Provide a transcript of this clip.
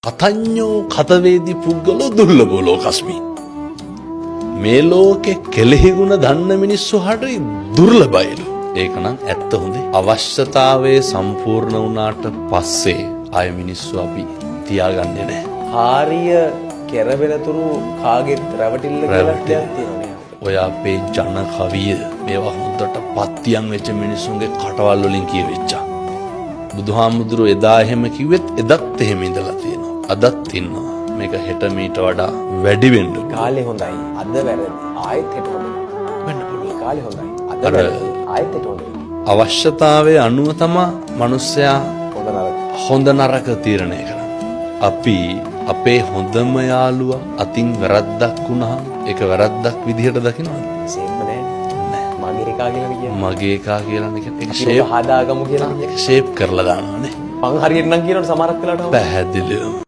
කතඤ්ඤෝ කතවේදී පුද්ගලෝ දුර්ලභෝ ලෝකස්මි. මේ ලෝකේ කෙලෙහි ගුණ දන්න මිනිස්සු හරි දුර්ලභයිලු. ඒක නම් ඇත්ත හොඳේ. අවශ්‍යතාවයේ සම්පූර්ණ වුණාට පස්සේ ආය මිනිස්සු අපි තියාගන්නේ නැහැ. කාර්ය කෙරවෙනතුරු කාගෙත් රැවටිල්ල කියලා දෙයක් තියෙනවා. ඔය අපේ ජන කවිය මේවා හොඳට පත්තියන් වෙච්ච මිනිස්සුන්ගේ කටවල් වලින් කියවෙච්චා. බුදුහාමුදුරුවෝ එදා එහෙම කිව්වෙත් එදත් එහෙම ඉඳලා තියෙනවා. අදත් ඉන්නවා. මේක හෙට මීට වඩා වැඩි වෙන්න කාලේ හොඳයි. අද වැරදි. ආයෙත් හෙට හොඳයි. වෙන්න පුළුවන්. කාලේ හොඳයි. අද වැරදි. ආයෙත් හෙට හොඳයි. අවශ්‍යතාවයේ අනුව තමයි මිනිස්සයා හොඳ නරක තීරණය කරන්නේ. අපි අපේ හොඳම යාළුවා අතින් වැරද්දක් වුණාම ඒක වැරද්දක් විදිහට දකිනවද? සේම නෑ. මගේ එකා කියලා කියන්නේ. මගේ එකා කියලා නේ ඒක ඒක ෂේප් හදාගමු කියලා. ෂේප් කරලා දානවානේ. මං හරියට නම් කියනකොට සමහරක් වෙලාවට පැහැදිලිව